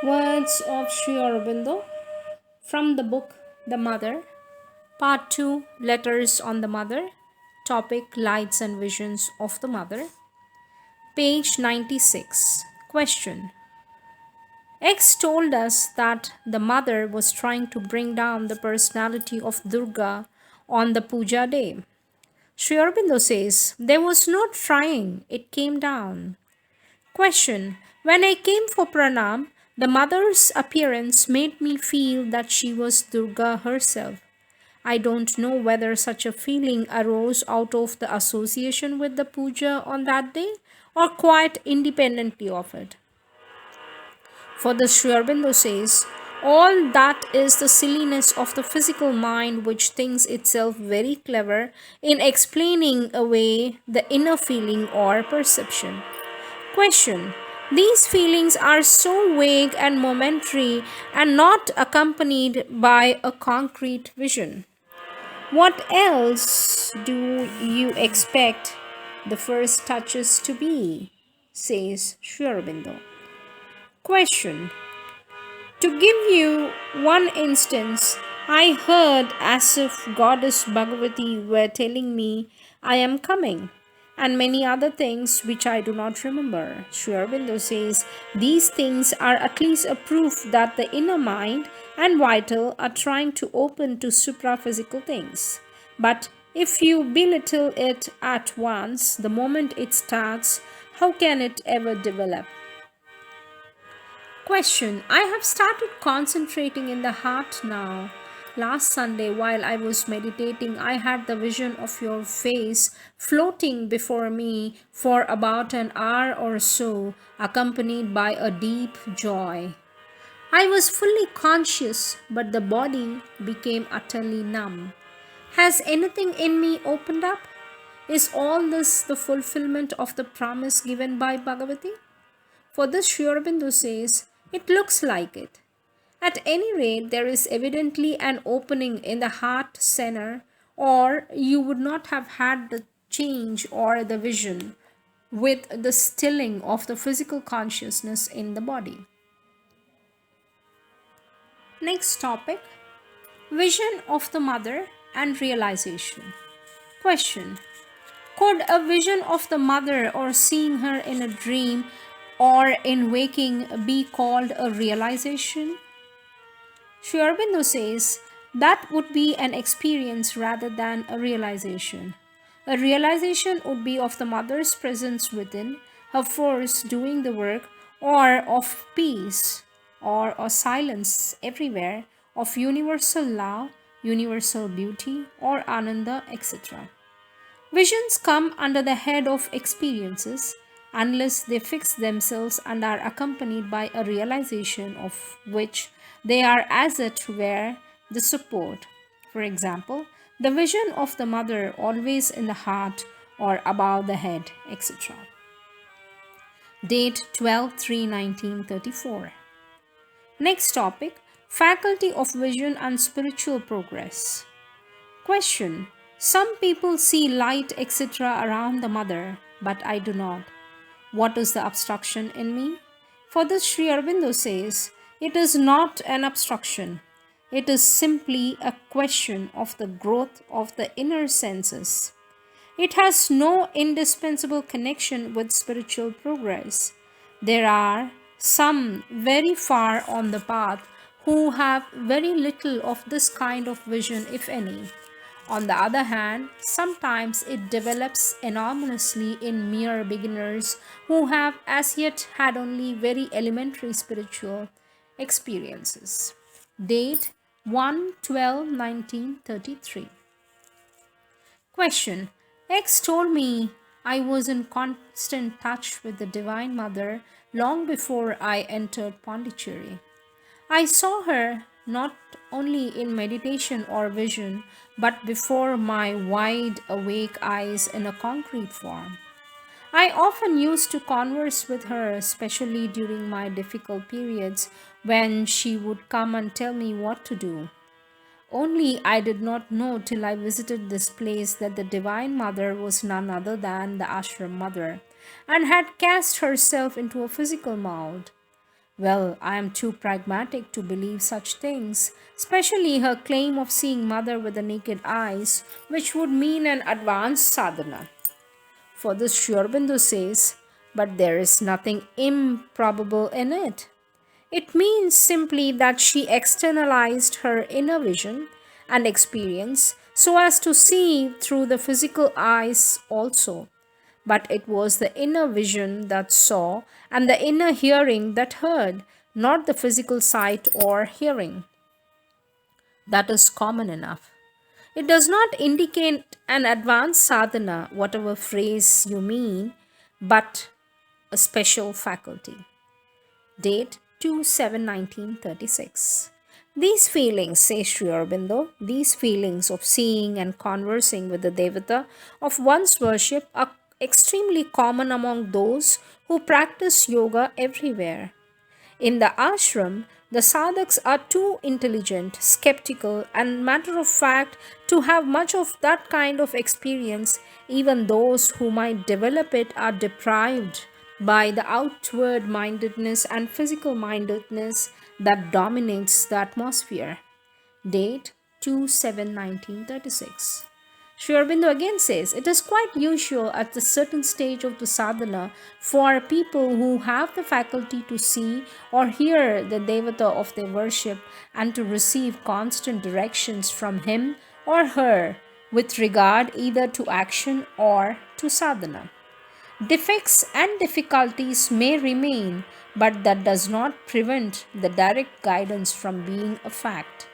Words of Sri Aurobindo from the book The Mother, Part 2, Letters on the Mother, topic Lights and Visions of the Mother, page 96. Question. X told us that the mother was trying to bring down the personality of Durga on the puja day. Sri Aurobindo says, there was no trying, it came down. Question. When I came for pranam, the mother's appearance made me feel that she was Durga herself. I don't know whether such a feeling arose out of the association with the puja on that day or quite independently of it. For the Sri Aurobindo says, all that is the silliness of the physical mind which thinks itself very clever in explaining away the inner feeling or perception. Question. These feelings are so vague and momentary and not accompanied by a concrete vision. What else do you expect the first touches to be? Says Sri Aurobindo. Question. To give you one instance, I heard as if Goddess Bhagavati were telling me, I am coming, and many other things which I do not remember. Sri Aurobindo says these things are at least a proof that the inner mind and vital are trying to open to supraphysical things. But if you belittle it at once, the moment it starts, how can it ever develop? Question. I have started concentrating in the heart now. Last Sunday, while I was meditating, I had the vision of your face floating before me for about an hour or so, accompanied by a deep joy. I was fully conscious, but the body became utterly numb. Has anything in me opened up? Is all this the fulfillment of the promise given by Bhagavati? For this, Sri Aurobindo says, it looks like it. At any rate, there is evidently an opening in the heart center, or you would not have had the change or the vision with the stilling of the physical consciousness in the body. Next topic, vision of the mother and realization. Question. Could a vision of the mother or seeing her in a dream or in waking be called a realization? Sri Aurobindo says that would be an experience rather than a realization. A realization would be of the mother's presence within, her force doing the work, or of peace, or of silence everywhere, of universal love, universal beauty, or ananda, etc. Visions come under the head of experiences unless they fix themselves and are accompanied by a realization of which they are as it were the support. For example, the vision of the mother always in the heart or above the head, etc. Date 12/3/1934. Next topic, faculty of vision and spiritual progress. Question. Some people see light, etc., around the mother, but I do not. What is the obstruction in me? For this, Sri Aurobindo says, it is not an obstruction. It is simply a question of the growth of the inner senses. It has no indispensable connection with spiritual progress. There are some very far on the path who have very little of this kind of vision, if any. On the other hand, sometimes it develops enormously in mere beginners who have as yet had only very elementary spiritual experiences. Date 1/12/1933. Question. X told me I was in constant touch with the Divine Mother long before I entered Pondicherry. I saw her not only in meditation or vision, but before my wide awake eyes in a concrete form. I often used to converse with her, especially during my difficult periods when she would come and tell me what to do. Only I did not know till I visited this place that the Divine Mother was none other than the Ashram Mother and had cast herself into a physical mold. Well, I am too pragmatic to believe such things, especially her claim of seeing mother with the naked eyes, which would mean an advanced sadhana. For this, Sri Aurobindo says, but there is nothing improbable in it. It means simply that she externalized her inner vision and experience so as to see through the physical eyes also. But it was the inner vision that saw and the inner hearing that heard, not the physical sight or hearing. That is common enough. It does not indicate an advanced sadhana, whatever phrase you mean, but a special faculty. Date 2/7/1936. These feelings, says Sri Aurobindo, these feelings of seeing and conversing with the Devata of one's worship are extremely common among those who practice yoga everywhere. In the ashram, the sadhaks are too intelligent, skeptical, and matter of fact to have much of that kind of experience. Even those who might develop it are deprived by the outward mindedness and physical mindedness that dominates the atmosphere. Date 2/7/1936. Sri Aurobindo again says it is quite usual at a certain stage of the sadhana for people who have the faculty to see or hear the devata of their worship and to receive constant directions from him or her with regard either to action or to sadhana. Defects and difficulties may remain, but that does not prevent the direct guidance from being a fact.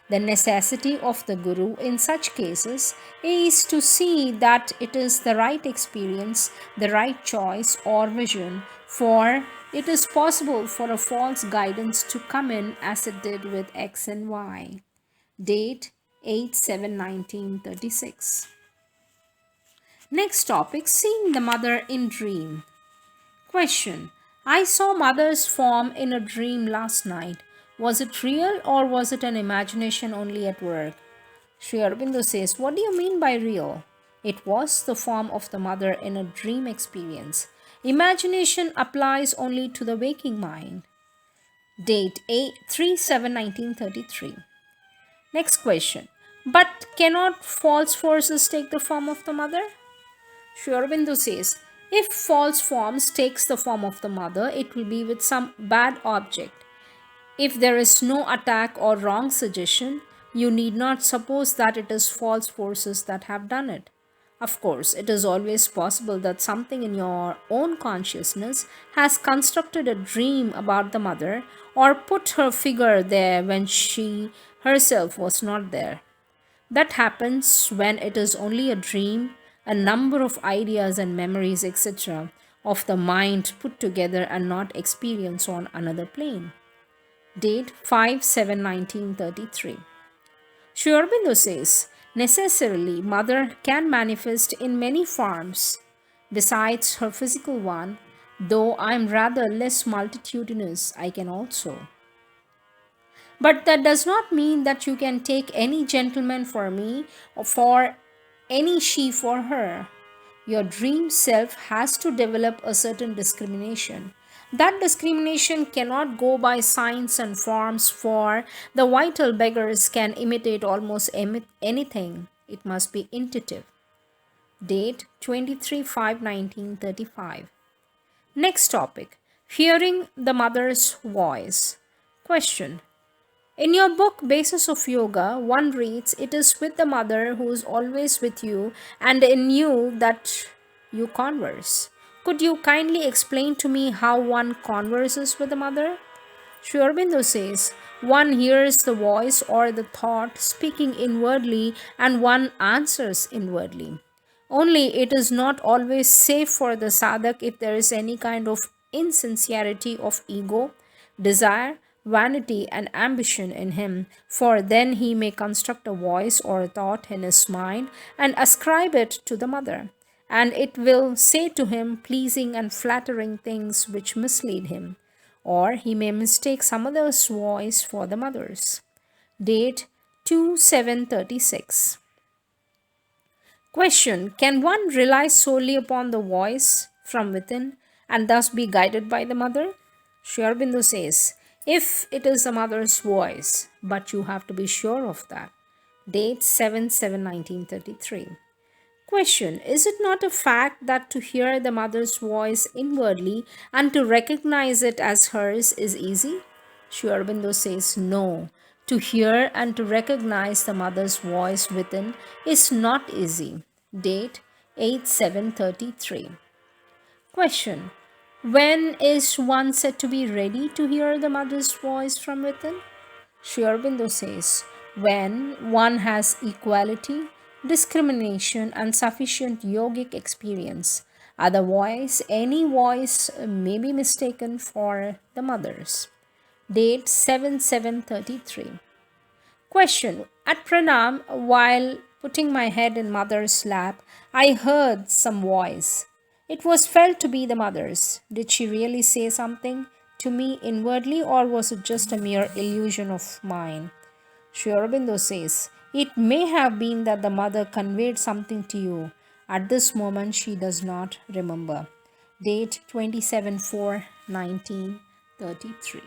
The necessity of the Guru in such cases is to see that it is the right experience, the right choice or vision, for it is possible for a false guidance to come in as it did with X and Y. Date 8/7/1936. Next topic, seeing the mother in dream. Question. I saw mother's form in a dream last night. Was it real or was it an imagination only at work? Sri Aurobindo says, what do you mean by real? It was the form of the mother in a dream experience. Imagination applies only to the waking mind. Date 3/7/1933. Next question. But cannot false forces take the form of the mother? Sri Aurobindo says, if false forms takes the form of the mother, it will be with some bad object. If there is no attack or wrong suggestion, you need not suppose that it is false forces that have done it. Of course, it is always possible that something in your own consciousness has constructed a dream about the mother or put her figure there when she herself was not there. That happens when it is only a dream, a number of ideas and memories, etc., of the mind put together and not experience on another plane. Date 5/7/1933. Sri Aurobindo says, necessarily, mother can manifest in many forms besides her physical one, though I am rather less multitudinous, I can also. But that does not mean that you can take any gentleman for me or for any she for her. Your dream self has to develop a certain discrimination. That discrimination cannot go by signs and forms, for the vital beggars can imitate almost anything. It must be intuitive. Date 23/5/1935. Next topic, hearing the mother's voice. Question. In your book Basis of Yoga, one reads, it is with the mother who is always with you and in you that you converse. Could you kindly explain to me how one converses with the mother? Sri Aurobindo says, one hears the voice or the thought speaking inwardly and one answers inwardly. Only it is not always safe for the sadhak if there is any kind of insincerity of ego, desire, vanity, and ambition in him, for then he may construct a voice or a thought in his mind and ascribe it to the mother, and it will say to him pleasing and flattering things which mislead him, or he may mistake some other's voice for the mother's. Date 2/7/36. Question. Can one rely solely upon the voice from within and thus be guided by the mother? Sri Aurobindo says, if it is the mother's voice, but you have to be sure of that. Date 7/7/1933. Question: is it not a fact that to hear the mother's voice inwardly and to recognize it as hers is easy? Sri Aurobindo says no. To hear and to recognize the mother's voice within is not easy. Date 8/7/33. Question: when is one said to be ready to hear the mother's voice from within? Sri Aurobindo says, when one has equality, discrimination, and sufficient yogic experience. Otherwise, any voice may be mistaken for the mother's. Date 7/7/33. Question: at pranam, while putting my head in mother's lap, I heard some voice. It was felt to be the mother's. Did she really say something to me inwardly, or was it just a mere illusion of mine? Sri Aurobindo says, it may have been that the mother conveyed something to you. At this moment, she does not remember. Date 27/4/1933.